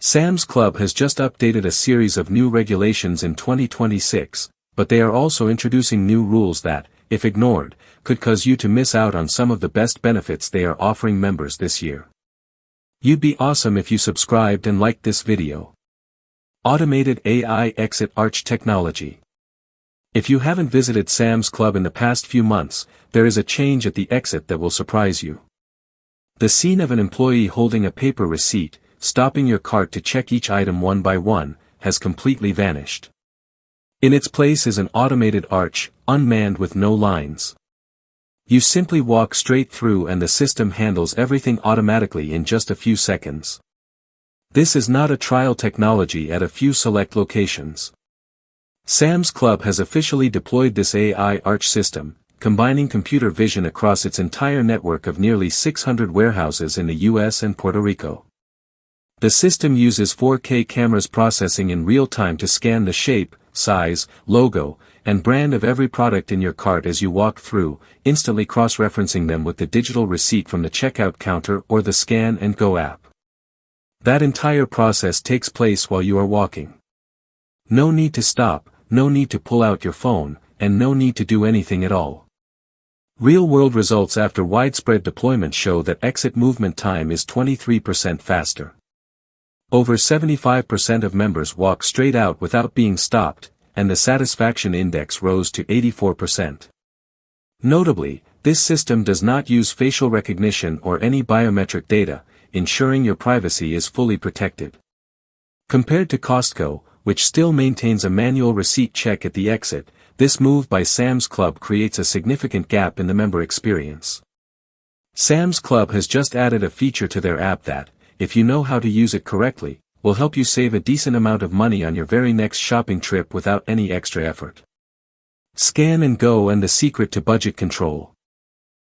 Sam's Club has just updated a series of new regulations in 2026, but they are also introducing new rules that, if ignored, could cause you to miss out on some of the best benefits they are offering members this year. You'd be awesome if you subscribed and liked this video. Automated AI Exit Arch Technology. If you haven't visited Sam's Club in the past few months, there is a change at the exit that will surprise you. The scene of an employee holding a paper receipt, stopping your cart to check each item one by one, has completely vanished. In its place is an automated arch, unmanned with no lines. You simply walk straight through and the system handles everything automatically in just a few seconds. This is not a trial technology at a few select locations. Sam's Club has officially deployed this AI arch system, combining computer vision across its entire network of nearly 600 warehouses in the US and Puerto Rico. The system uses 4K cameras processing in real time to scan the shape, size, logo, and brand of every product in your cart as you walk through, instantly cross-referencing them with the digital receipt from the checkout counter or the Scan and Go app. That entire process takes place while you are walking. No need to stop, no need to pull out your phone, and no need to do anything at all. Real-world results after widespread deployment show that exit movement time is 23% faster. Over 75% of members walk straight out without being stopped, and the satisfaction index rose to 84%. Notably, this system does not use facial recognition or any biometric data, ensuring your privacy is fully protected. Compared to Costco, which still maintains a manual receipt check at the exit, this move by Sam's Club creates a significant gap in the member experience. Sam's Club has just added a feature to their app that, if you know how to use it correctly, will help you save a decent amount of money on your very next shopping trip without any extra effort. Scan and Go and the secret to budget control.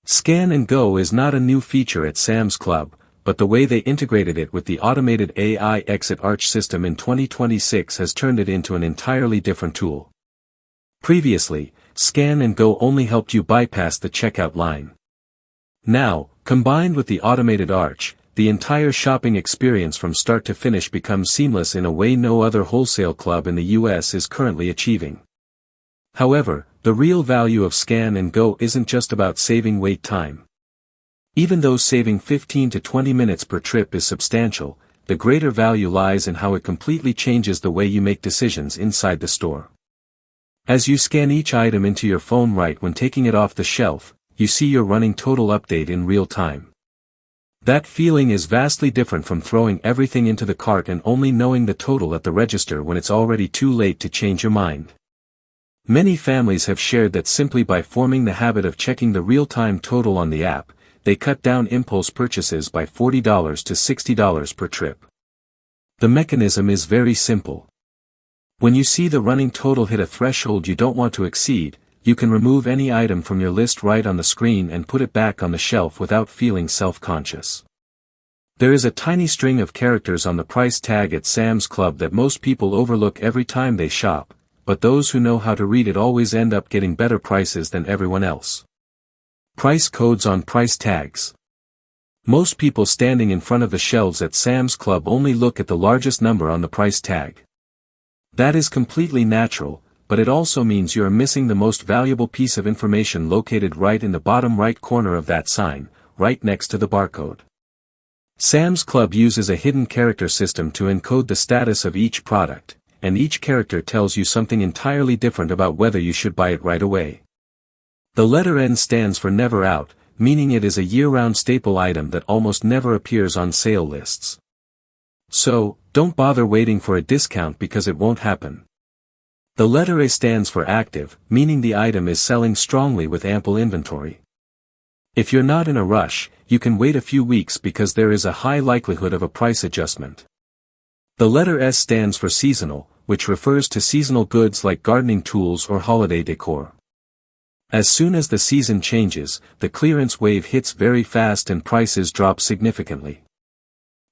Scan and Go is not a new feature at Sam's Club, but the way they integrated it with the automated AI exit arch system in 2026 has turned it into an entirely different tool. Previously, Scan and Go only helped you bypass the checkout line. Now, combined with the automated arch, the entire shopping experience from start to finish becomes seamless in a way no other wholesale club in the US is currently achieving. However, the real value of Scan and Go isn't just about saving wait time. Even though saving 15 to 20 minutes per trip is substantial, the greater value lies in how it completely changes the way you make decisions inside the store. As you scan each item into your phone right when taking it off the shelf, you see your running total update in real time. That feeling is vastly different from throwing everything into the cart and only knowing the total at the register when it's already too late to change your mind. Many families have shared that simply by forming the habit of checking the real-time total on the app, they cut down impulse purchases by $40 to $60 per trip. The mechanism is very simple. When you see the running total hit a threshold you don't want to exceed, you can remove any item from your list right on the screen and put it back on the shelf without feeling self-conscious. There is a tiny string of characters on the price tag at Sam's Club that most people overlook every time they shop, but those who know how to read it always end up getting better prices than everyone else. Price codes on price tags. Most people standing in front of the shelves at Sam's Club only look at the largest number on the price tag. That is completely natural, but it also means you are missing the most valuable piece of information located right in the bottom right corner of that sign, right next to the barcode. Sam's Club uses a hidden character system to encode the status of each product, and each character tells you something entirely different about whether you should buy it right away. The letter N stands for never out, meaning it is a year-round staple item that almost never appears on sale lists. So, don't bother waiting for a discount because it won't happen. The letter A stands for active, meaning the item is selling strongly with ample inventory. If you're not in a rush, you can wait a few weeks because there is a high likelihood of a price adjustment. The letter S stands for seasonal, which refers to seasonal goods like gardening tools or holiday decor. As soon as the season changes, the clearance wave hits very fast and prices drop significantly.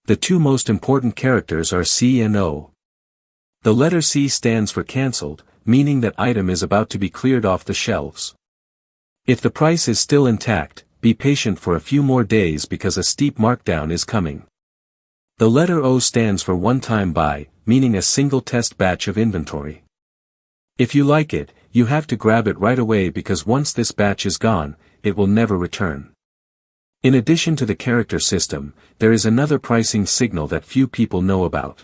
The two most important characters are C and O. The letter C stands for cancelled, meaning that item is about to be cleared off the shelves. If the price is still intact, be patient for a few more days because a steep markdown is coming. The letter O stands for one-time buy, meaning a single test batch of inventory. If you like it, you have to grab it right away because once this batch is gone, it will never return. In addition to the character system, there is another pricing signal that few people know about.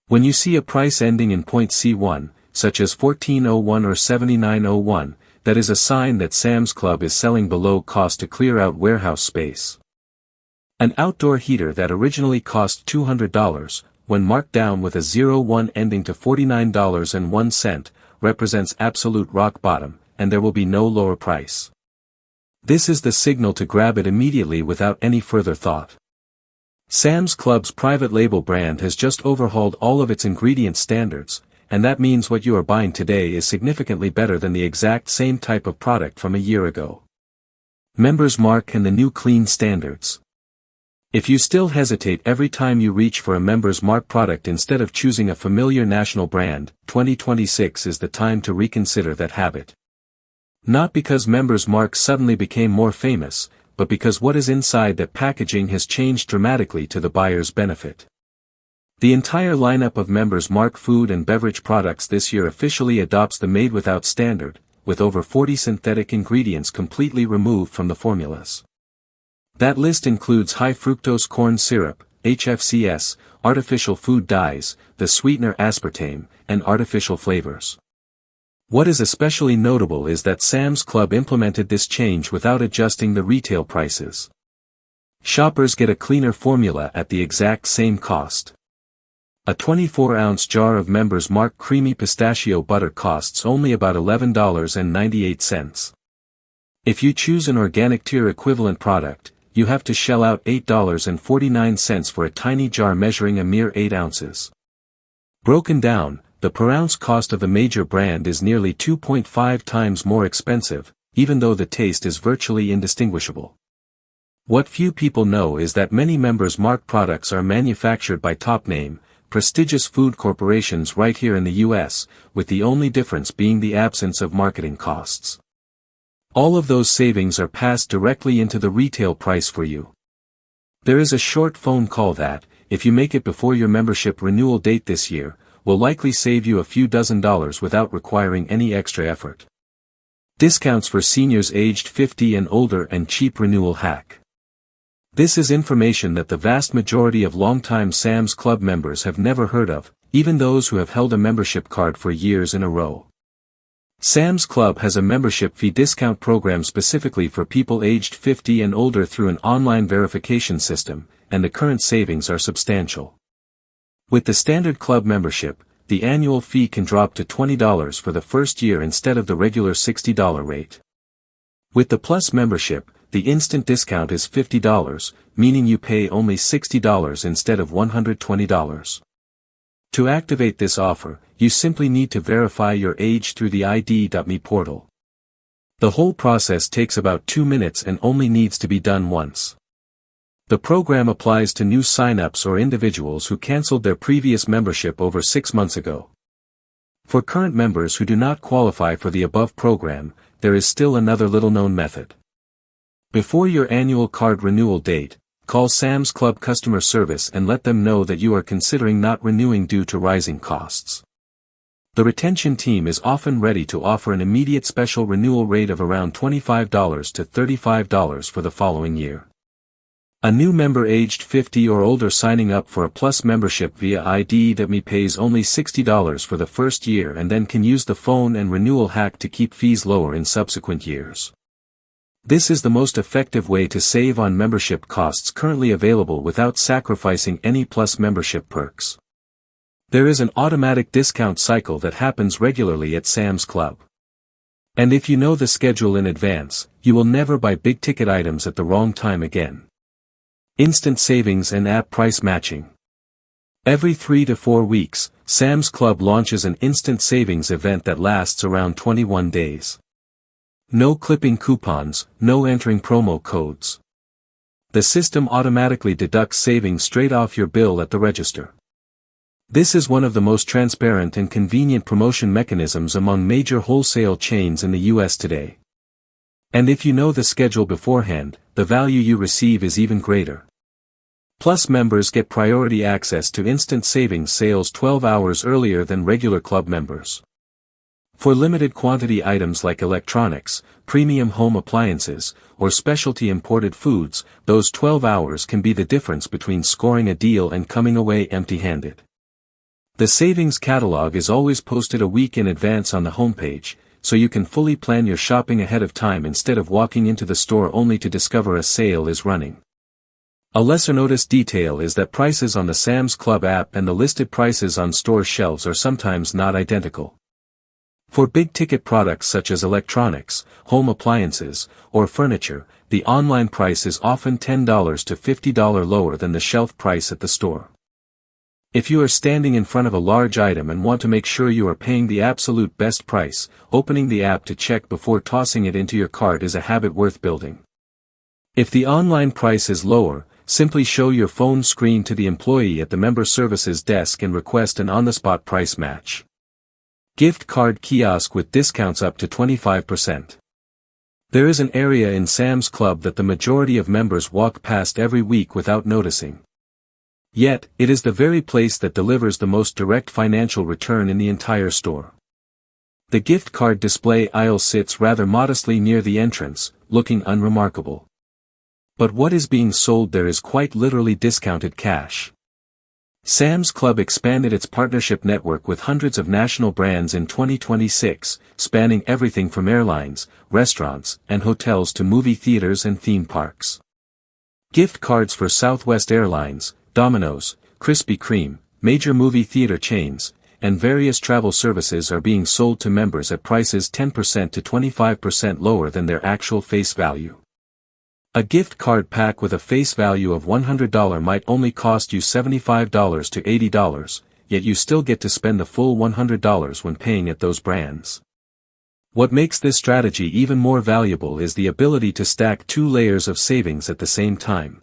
When you see a price ending in .C1, such as 1401 or 7901, that is a sign that Sam's Club is selling below cost to clear out warehouse space. An outdoor heater that originally cost $200, when marked down with a 01 ending to $49.01, represents absolute rock bottom, and there will be no lower price. This is the signal to grab it immediately without any further thought. Sam's Club's private label brand has just overhauled all of its ingredient standards, and that means what you are buying today is significantly better than the exact same type of product from a year ago. Members Mark and the new clean standards. If you still hesitate every time you reach for a Members Mark product instead of choosing a familiar national brand, 2026 is the time to reconsider that habit. Not because Members Mark suddenly became more famous, but because what is inside that packaging has changed dramatically to the buyer's benefit. The entire lineup of Members Mark food and beverage products this year officially adopts the Made Without standard, with over 40 synthetic ingredients completely removed from the formulas. That list includes high fructose corn syrup, HFCS, artificial food dyes, the sweetener aspartame, and artificial flavors. What is especially notable is that Sam's Club implemented this change without adjusting the retail prices. Shoppers get a cleaner formula at the exact same cost. A 24-ounce jar of Members Mark creamy pistachio butter costs only about $11.98. If you choose an organic tier equivalent product, you have to shell out $8.49 for a tiny jar measuring a mere 8 ounces. Broken down, the per-ounce cost of the major brand is nearly 2.5 times more expensive, even though the taste is virtually indistinguishable. What few people know is that many Members Mark products are manufactured by top-name, prestigious food corporations right here in the US, with the only difference being the absence of marketing costs. All of those savings are passed directly into the retail price for you. There is a short phone call that, if you make it before your membership renewal date this year, will likely save you a few dozen dollars without requiring any extra effort. Discounts for seniors aged 50 and older and cheap renewal hack. This is information that the vast majority of longtime Sam's Club members have never heard of, even those who have held a membership card for years in a row. Sam's Club has a membership fee discount program specifically for people aged 50 and older through an online verification system, and the current savings are substantial. With the standard club membership, the annual fee can drop to $20 for the first year instead of the regular $60 rate. With the Plus membership, the instant discount is $50, meaning you pay only $60 instead of $120. To activate this offer, you simply need to verify your age through the ID.me portal. The whole process takes about 2 minutes and only needs to be done once. The program applies to new sign-ups or individuals who canceled their previous membership over 6 months ago. For current members who do not qualify for the above program, there is still another little-known method. Before your annual card renewal date, call Sam's Club customer service and let them know that you are considering not renewing due to rising costs. The retention team is often ready to offer an immediate special renewal rate of around $25 to $35 for the following year. A new member aged 50 or older signing up for a Plus membership via ID.me pays only $60 for the first year and then can use the phone and renewal hack to keep fees lower in subsequent years. This is the most effective way to save on membership costs currently available without sacrificing any Plus membership perks. There is an automatic discount cycle that happens regularly at Sam's Club. And if you know the schedule in advance, you will never buy big-ticket items at the wrong time again. Instant savings and app price matching. Every 3 to 4 weeks, Sam's Club launches an instant savings event that lasts around 21 days. No clipping coupons, no entering promo codes. The system automatically deducts savings straight off your bill at the register. This is one of the most transparent and convenient promotion mechanisms among major wholesale chains in the US today. And if you know the schedule beforehand, the value you receive is even greater. Plus members get priority access to instant savings sales 12 hours earlier than regular club members. For limited quantity items like electronics, premium home appliances, or specialty imported foods, those 12 hours can be the difference between scoring a deal and coming away empty-handed. The savings catalog is always posted a week in advance on the homepage, so you can fully plan your shopping ahead of time instead of walking into the store only to discover a sale is running. A lesser-noticed detail is that prices on the Sam's Club app and the listed prices on store shelves are sometimes not identical. For big-ticket products such as electronics, home appliances, or furniture, the online price is often $10 to $50 lower than the shelf price at the store. If you are standing in front of a large item and want to make sure you are paying the absolute best price, opening the app to check before tossing it into your cart is a habit worth building. If the online price is lower, simply show your phone screen to the employee at the member services desk and request an on-the-spot price match. Gift card kiosk with discounts up to 25%. There is an area in Sam's Club that the majority of members walk past every week without noticing. Yet, it is the very place that delivers the most direct financial return in the entire store. The gift card display aisle sits rather modestly near the entrance, looking unremarkable. But what is being sold there is quite literally discounted cash. Sam's Club expanded its partnership network with hundreds of national brands in 2026, spanning everything from airlines, restaurants, and hotels to movie theaters and theme parks. Gift cards for Southwest Airlines, Domino's, Krispy Kreme, major movie theater chains, and various travel services are being sold to members at prices 10% to 25% lower than their actual face value. A gift card pack with a face value of $100 might only cost you $75 to $80, yet you still get to spend the full $100 when paying at those brands. What makes this strategy even more valuable is the ability to stack 2 layers of savings at the same time.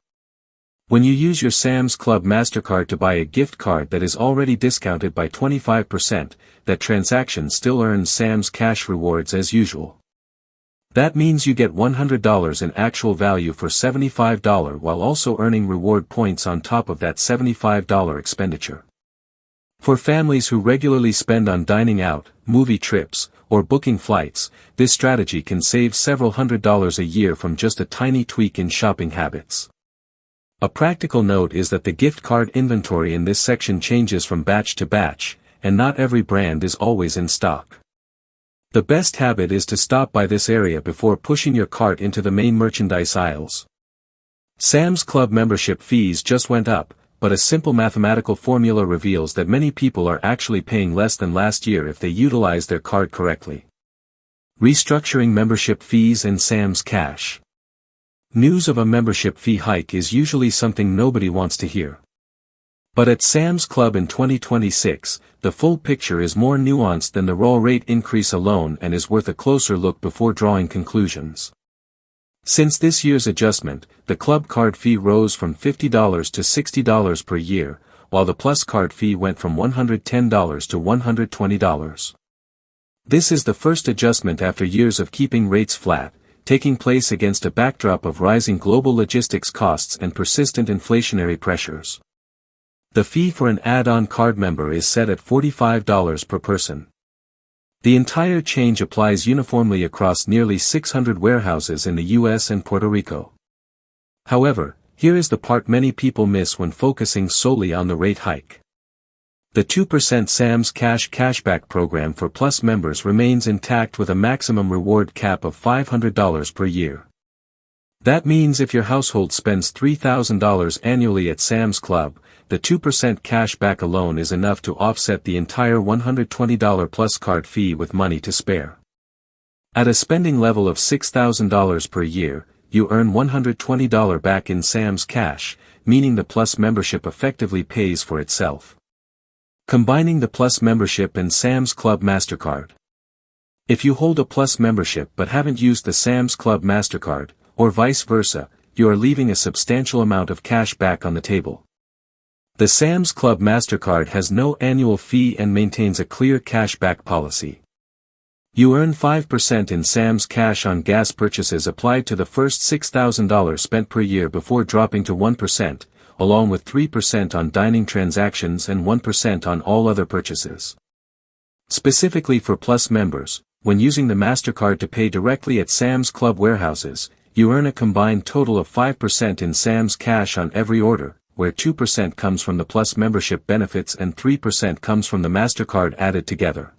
When you use your Sam's Club MasterCard to buy a gift card that is already discounted by 25%, that transaction still earns Sam's cash rewards as usual. That means you get $100 in actual value for $75 while also earning reward points on top of that $75 expenditure. For families who regularly spend on dining out, movie trips, or booking flights, this strategy can save several $100s a year from just a tiny tweak in shopping habits. A practical note is that the gift card inventory in this section changes from batch to batch, and not every brand is always in stock. The best habit is to stop by this area before pushing your cart into the main merchandise aisles. Sam's Club membership fees just went up, but a simple mathematical formula reveals that many people are actually paying less than last year if they utilize their card correctly. Restructuring membership fees and Sam's cash. News of a membership fee hike is usually something nobody wants to hear. But at Sam's Club in 2026, the full picture is more nuanced than the raw rate increase alone and is worth a closer look before drawing conclusions. Since this year's adjustment, the club card fee rose from $50 to $60 per year, while the Plus card fee went from $110 to $120. This is the first adjustment after years of keeping rates flat, taking place against a backdrop of rising global logistics costs and persistent inflationary pressures. The fee for an add-on card member is set at $45 per person. The entire change applies uniformly across nearly 600 warehouses in the US and Puerto Rico. However, here is the part many people miss when focusing solely on the rate hike. The 2% Sam's Cash cashback program for Plus members remains intact with a maximum reward cap of $500 per year. That means if your household spends $3,000 annually at Sam's Club, the 2% cash back alone is enough to offset the entire $120 Plus card fee with money to spare. At a spending level of $6,000 per year, you earn $120 back in Sam's Cash, meaning the Plus membership effectively pays for itself. Combining the Plus membership and Sam's Club MasterCard. If you hold a Plus membership but haven't used the Sam's Club MasterCard, or vice versa, you are leaving a substantial amount of cash back on the table. The Sam's Club MasterCard has no annual fee and maintains a clear cashback policy. You earn 5% in Sam's Cash on gas purchases applied to the first $6,000 spent per year before dropping to 1%, along with 3% on dining transactions and 1% on all other purchases. Specifically for Plus members, when using the MasterCard to pay directly at Sam's Club warehouses, you earn a combined total of 5% in Sam's Cash on every order, where 2% comes from the Plus membership benefits and 3% comes from the MasterCard added together.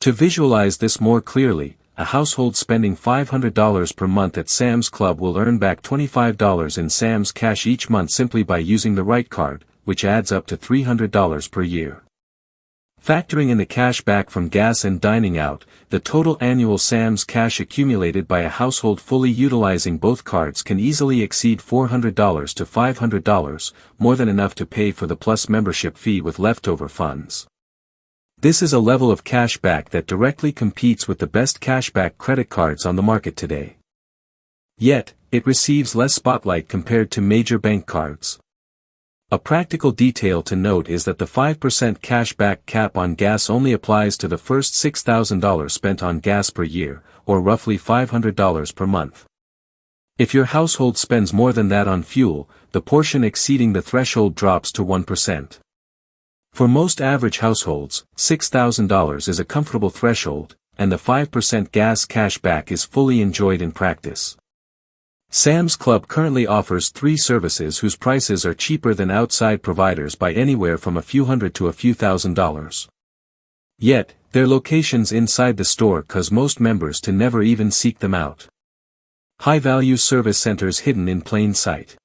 To visualize this more clearly, a household spending $500 per month at Sam's Club will earn back $25 in Sam's Cash each month simply by using the right card, which adds up to $300 per year. Factoring in the cash back from gas and dining out, the total annual Sam's Cash accumulated by a household fully utilizing both cards can easily exceed $400 to $500, more than enough to pay for the Plus membership fee with leftover funds. This is a level of cash back that directly competes with the best cashback credit cards on the market today. Yet, it receives less spotlight compared to major bank cards. A practical detail to note is that the 5% cashback cap on gas only applies to the first $6,000 spent on gas per year, or roughly $500 per month. If your household spends more than that on fuel, the portion exceeding the threshold drops to 1%. For most average households, $6,000 is a comfortable threshold, and the 5% gas cashback is fully enjoyed in practice. Sam's Club currently offers 3 services whose prices are cheaper than outside providers by anywhere from a few hundred to a few $1,000s. Yet, their locations inside the store cause most members to never even seek them out. High-value service centers hidden in plain sight.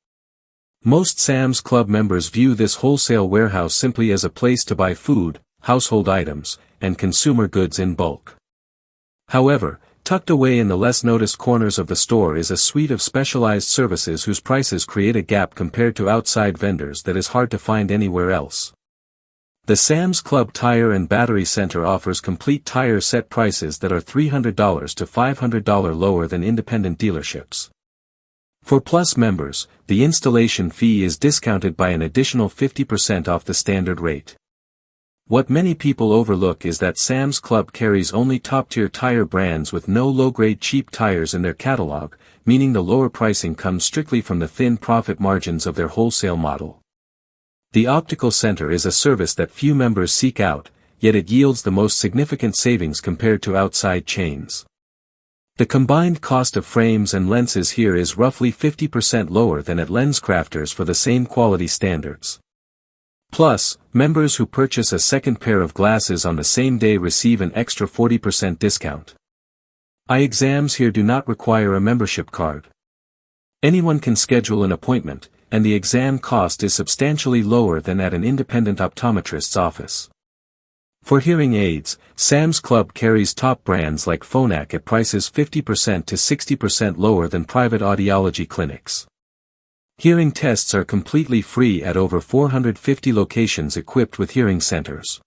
Most Sam's Club members view this wholesale warehouse simply as a place to buy food, household items, and consumer goods in bulk. However, tucked away in the less noticed corners of the store is a suite of specialized services whose prices create a gap compared to outside vendors that is hard to find anywhere else. The Sam's Club Tire and Battery Center offers complete tire set prices that are $300 to $500 lower than independent dealerships. For Plus members, the installation fee is discounted by an additional 50% off the standard rate. What many people overlook is that Sam's Club carries only top-tier tire brands with no low-grade cheap tires in their catalog, meaning the lower pricing comes strictly from the thin profit margins of their wholesale model. The Optical Center is a service that few members seek out, yet it yields the most significant savings compared to outside chains. The combined cost of frames and lenses here is roughly 50% lower than at LensCrafters for the same quality standards. Plus, members who purchase a second pair of glasses on the same day receive an extra 40% discount. Eye exams here do not require a membership card. Anyone can schedule an appointment, and the exam cost is substantially lower than at an independent optometrist's office. For hearing aids, Sam's Club carries top brands like Phonak at prices 50% to 60% lower than private audiology clinics. Hearing tests are completely free at over 450 locations equipped with hearing centers.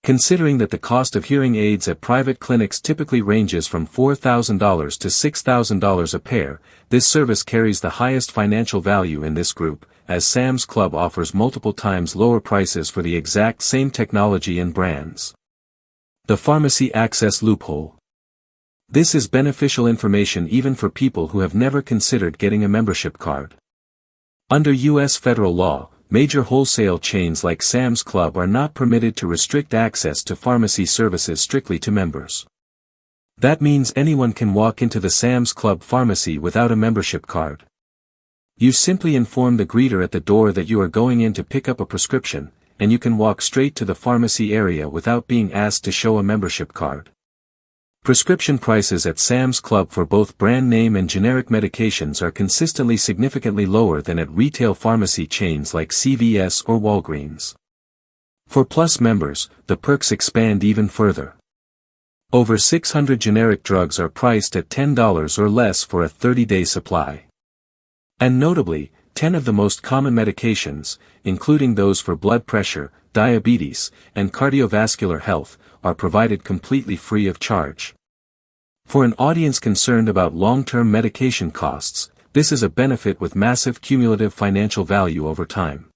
Considering that the cost of hearing aids at private clinics typically ranges from $4,000 to $6,000 a pair, this service carries the highest financial value in this group, as Sam's Club offers multiple times lower prices for the exact same technology and brands. The Pharmacy Access Loophole. This is beneficial information even for people who have never considered getting a membership card. Under U.S. federal law, major wholesale chains like Sam's Club are not permitted to restrict access to pharmacy services strictly to members. That means anyone can walk into the Sam's Club pharmacy without a membership card. You simply inform the greeter at the door that you are going in to pick up a prescription, and you can walk straight to the pharmacy area without being asked to show a membership card. Prescription prices at Sam's Club for both brand name and generic medications are consistently significantly lower than at retail pharmacy chains like CVS or Walgreens. For Plus members, the perks expand even further. Over 600 generic drugs are priced at $10 or less for a 30-day supply. And notably, 10 of the most common medications, including those for blood pressure, diabetes, and cardiovascular health, are provided completely free of charge. For an audience concerned about long-term medication costs, this is a benefit with massive cumulative financial value over time.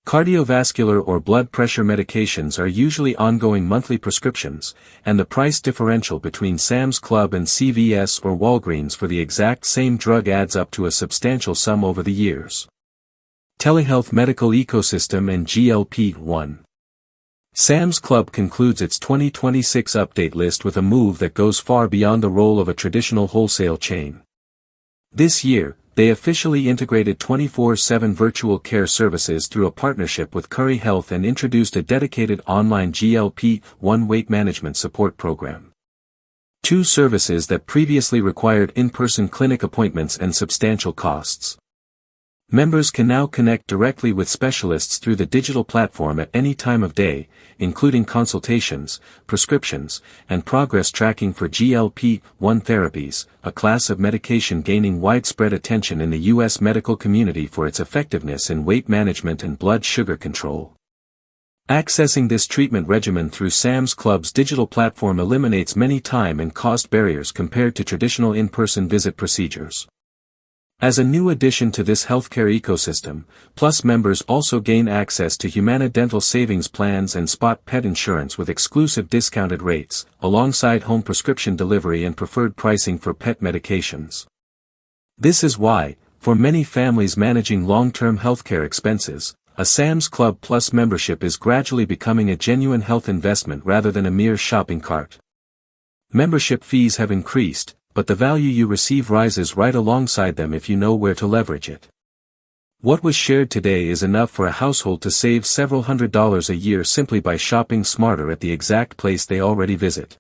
Cardiovascular or blood pressure medications are usually ongoing monthly prescriptions, and the price differential between Sam's Club and CVS or Walgreens for the exact same drug adds up to a substantial sum over the years. Telehealth medical ecosystem and GLP-1. Sam's Club concludes its 2026 update list with a move that goes far beyond the role of a traditional wholesale chain. This year, they officially integrated 24/7 virtual care services through a partnership with Curry Health and introduced a dedicated online GLP-1 weight management support program. Two services that previously required in-person clinic appointments and substantial costs. Members can now connect directly with specialists through the digital platform at any time of day, including consultations, prescriptions, and progress tracking for GLP-1 therapies, a class of medication gaining widespread attention in the U.S. medical community for its effectiveness in weight management and blood sugar control. Accessing this treatment regimen through Sam's Club's digital platform eliminates many time and cost barriers compared to traditional in-person visit procedures. As a new addition to this healthcare ecosystem, Plus members also gain access to Humana dental savings plans and spot pet insurance with exclusive discounted rates, alongside home prescription delivery and preferred pricing for pet medications. This is why, for many families managing long-term healthcare expenses, a Sam's Club Plus membership is gradually becoming a genuine health investment rather than a mere shopping cart. Membership fees have increased, but the value you receive rises right alongside them if you know where to leverage it. What was shared today is enough for a household to save several $100s a year simply by shopping smarter at the exact place they already visit.